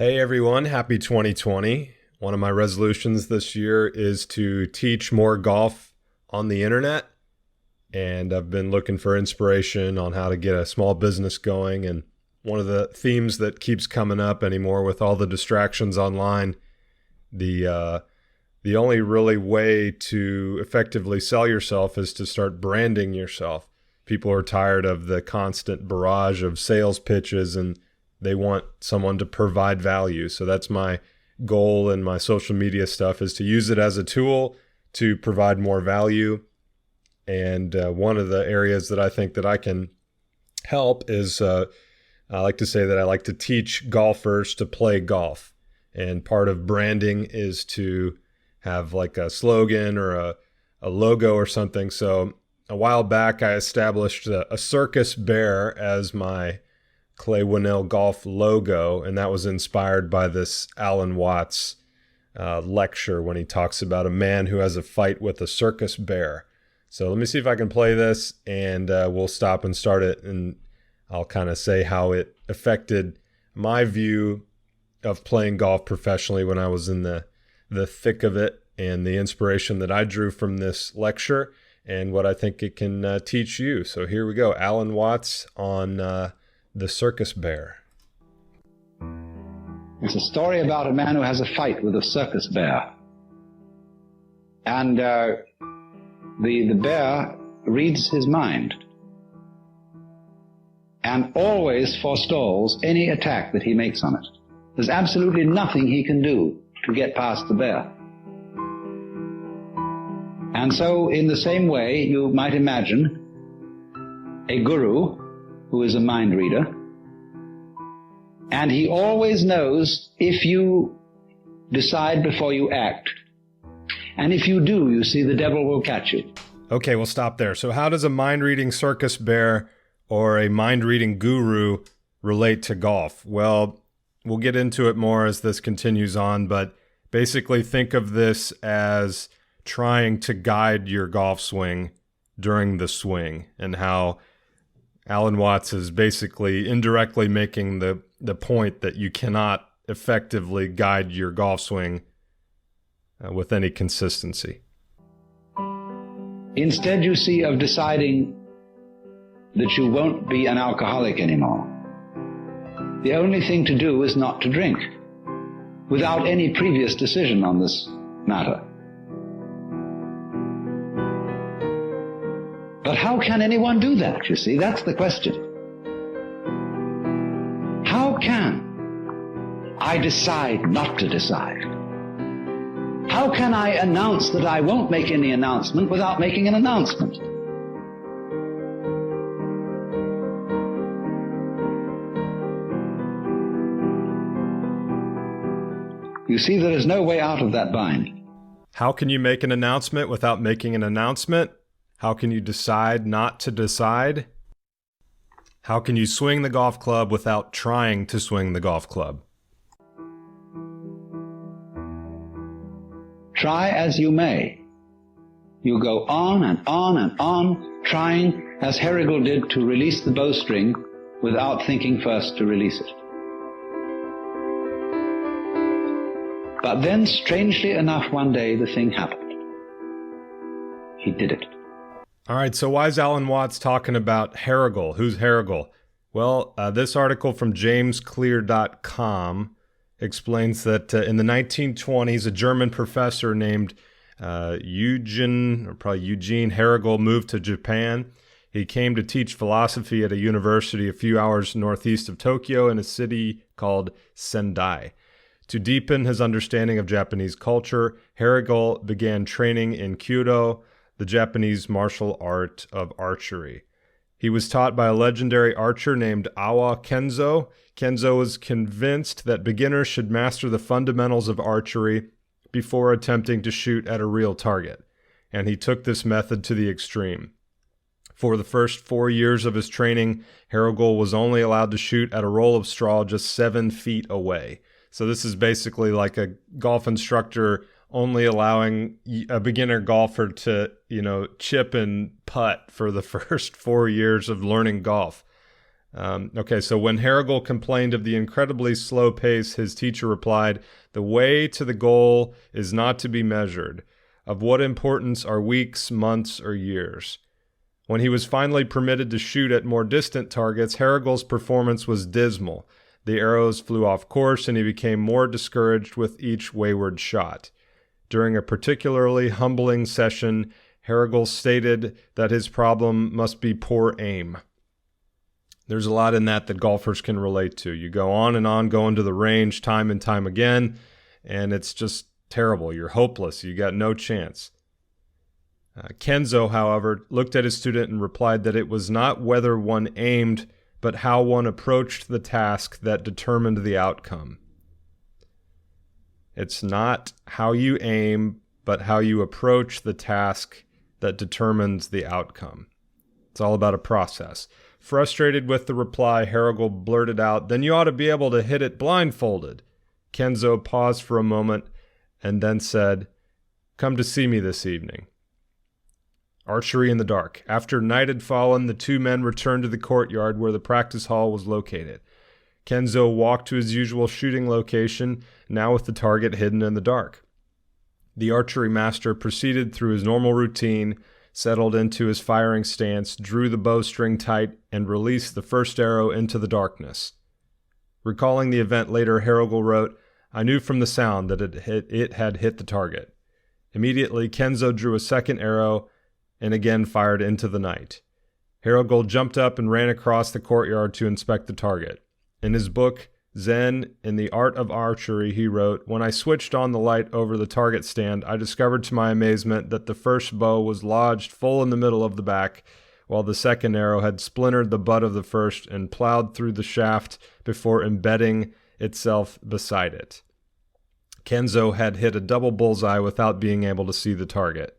Hey everyone, happy 2020. One of my resolutions this year is to teach more golf on the internet. And I've been looking for inspiration on how to get a small business going. And one of the themes that keeps coming up anymore with all the distractions online, the only really way to effectively sell yourself is to start branding yourself. People are tired of the constant barrage of sales pitches and they want someone to provide value. So that's my goal in my social media stuff, is to use it as a tool to provide more value. And one of the areas that I think that I can help is I like to say that I like to teach golfers to play golf. And part of branding is to have like a slogan or a logo or something. So a while back, I established a circus bear as my Clay Wonnell Golf logo, and that was inspired by this Alan Watts lecture when he talks about a man who has a fight with a circus bear. So let me see if I can play this, and we'll stop and start it, and I'll kind of say how it affected my view of playing golf professionally when I was in the thick of it, and the inspiration that I drew from this lecture, and what I think it can teach you. So here we go. Alan Watts on the circus bear. It's a story about a man who has a fight with a circus bear. And the bear reads his mind and always forestalls any attack that he makes on it. There's absolutely nothing he can do to get past the bear. And so, in the same way, you might imagine a guru who is a mind reader, and he always knows if you decide before you act. And if you do, you see, the devil will catch you. Okay, we'll stop there. So how does a mind-reading circus bear or a mind-reading guru relate to golf? Well, we'll get into it more as this continues on, but basically think of this as trying to guide your golf swing during the swing, and how Alan Watts is basically indirectly making the point that you cannot effectively guide your golf swing with any consistency. Instead, you see, of deciding that you won't be an alcoholic anymore, the only thing to do is not to drink, without any previous decision on this matter. But how can anyone do that, you see? That's the question. How can I decide not to decide? How can I announce that I won't make any announcement without making an announcement? You see, there is no way out of that bind. How can you make an announcement without making an announcement? How can you decide not to decide? How can you swing the golf club without trying to swing the golf club? Try as you may. You go on and on and on, trying, as Hera Goal did, to release the bowstring without thinking first to release it. But then, strangely enough, one day the thing happened. He did it. All right, so why is Alan Watts talking about Hera Goal? Who's Hera Goal? Well, this article from jamesclear.com explains that in the 1920s, a German professor named Eugene Hera Goal moved to Japan. He came to teach philosophy at a university a few hours northeast of Tokyo in a city called Sendai. To deepen his understanding of Japanese culture, Hera Goal began training in Kyudo, the Japanese martial art of archery. He was taught by a legendary archer named Awa Kenzo. Kenzo was convinced that beginners should master the fundamentals of archery before attempting to shoot at a real target, and he took this method to the extreme. For the first 4 years of his training, Hera Goal was only allowed to shoot at a roll of straw just 7 feet away. So this is basically like a golf instructor only allowing a beginner golfer to, chip and putt for the first 4 years of learning golf. Okay, so when Hera Goal complained of the incredibly slow pace, his teacher replied, "The way to the goal is not to be measured. Of what importance are weeks, months, or years?" When he was finally permitted to shoot at more distant targets, Hera Goal's performance was dismal. The arrows flew off course, and he became more discouraged with each wayward shot. During a particularly humbling session, Hera Goal stated that his problem must be poor aim. There's a lot in that golfers can relate to. You go on, going to the range time and time again, and it's just terrible. You're hopeless. You got no chance. Kenzo, however, looked at his student and replied that it was not whether one aimed, but how one approached the task that determined the outcome. It's not how you aim, but how you approach the task that determines the outcome. It's all about a process. Frustrated with the reply, Hera Goal blurted out, "Then you ought to be able to hit it blindfolded." Kenzo paused for a moment and then said, "Come to see me this evening." Archery in the dark. After night had fallen, the two men returned to the courtyard where the practice hall was located. Kenzo walked to his usual shooting location, now with the target hidden in the dark. The archery master proceeded through his normal routine, settled into his firing stance, drew the bowstring tight, and released the first arrow into the darkness. Recalling the event later, Hera Goal wrote, "I knew from the sound that it had hit the target." Immediately, Kenzo drew a second arrow and again fired into the night. Hera Goal jumped up and ran across the courtyard to inspect the target. In his book, Zen in the Art of Archery, he wrote, "When I switched on the light over the target stand, I discovered to my amazement that the first bow was lodged full in the middle of the back, while the second arrow had splintered the butt of the first and plowed through the shaft before embedding itself beside it." Kenzo had hit a double bullseye without being able to see the target.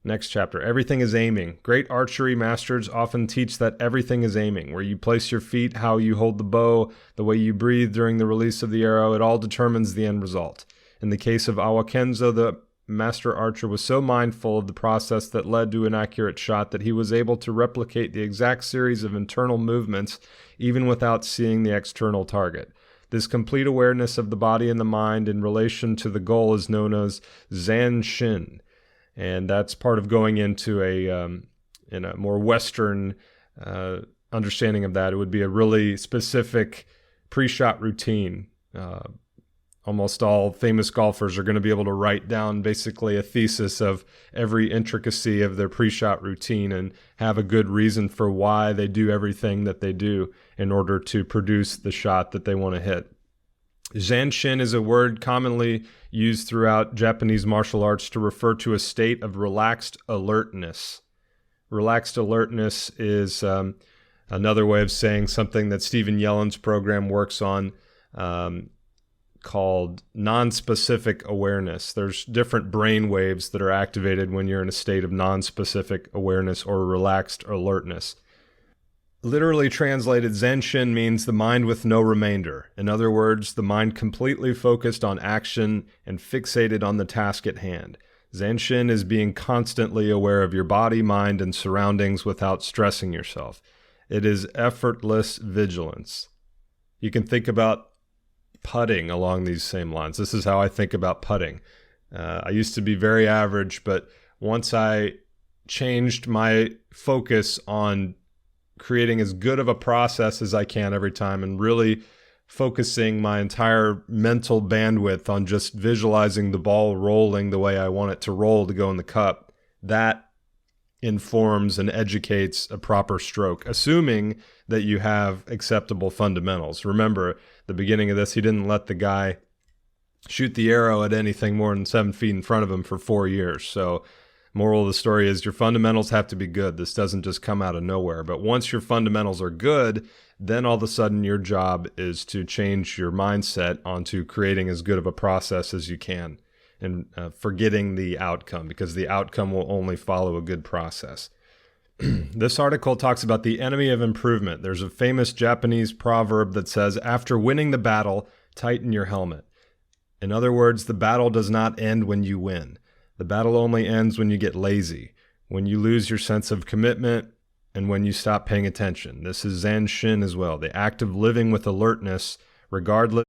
Next chapter, everything is aiming. Great archery masters often teach that everything is aiming. Where you place your feet, how you hold the bow, the way you breathe during the release of the arrow, it all determines the end result. In the case of Awa Kenzo, the master archer was so mindful of the process that led to an accurate shot that he was able to replicate the exact series of internal movements even without seeing the external target. This complete awareness of the body and the mind in relation to the goal is known as Zanshin. And that's part of going into in a more Western understanding of that. It would be a really specific pre-shot routine. Almost all famous golfers are going to be able to write down basically a thesis of every intricacy of their pre-shot routine and have a good reason for why they do everything that they do in order to produce the shot that they want to hit. Zanshin is a word commonly used throughout Japanese martial arts to refer to a state of relaxed alertness. Relaxed alertness is another way of saying something that Stephen Yellen's program works on called non-specific awareness. There's different brain waves that are activated when you're in a state of non-specific awareness or relaxed alertness. Literally translated, Zanshin means the mind with no remainder. In other words, the mind completely focused on action and fixated on the task at hand. Zanshin is being constantly aware of your body, mind, and surroundings without stressing yourself. It is effortless vigilance. You can think about putting along these same lines. This is how I think about putting. I used to be very average, but once I changed my focus on creating as good of a process as I can every time and really focusing my entire mental bandwidth on just visualizing the ball rolling the way I want it to roll to go in the cup, that informs and educates a proper stroke, assuming that you have acceptable fundamentals. Remember, the beginning of this, he didn't let the guy shoot the arrow at anything more than 7 feet in front of him for 4 years. So moral of the story is your fundamentals have to be good. This doesn't just come out of nowhere. But once your fundamentals are good, then all of a sudden your job is to change your mindset onto creating as good of a process as you can and forgetting the outcome, because the outcome will only follow a good process. This article talks about the enemy of improvement. There's a famous Japanese proverb that says, "After winning the battle, tighten your helmet." In other words, the battle does not end when you win. The battle only ends when you get lazy, when you lose your sense of commitment, and when you stop paying attention. This is Zen Shin as well, the act of living with alertness regardless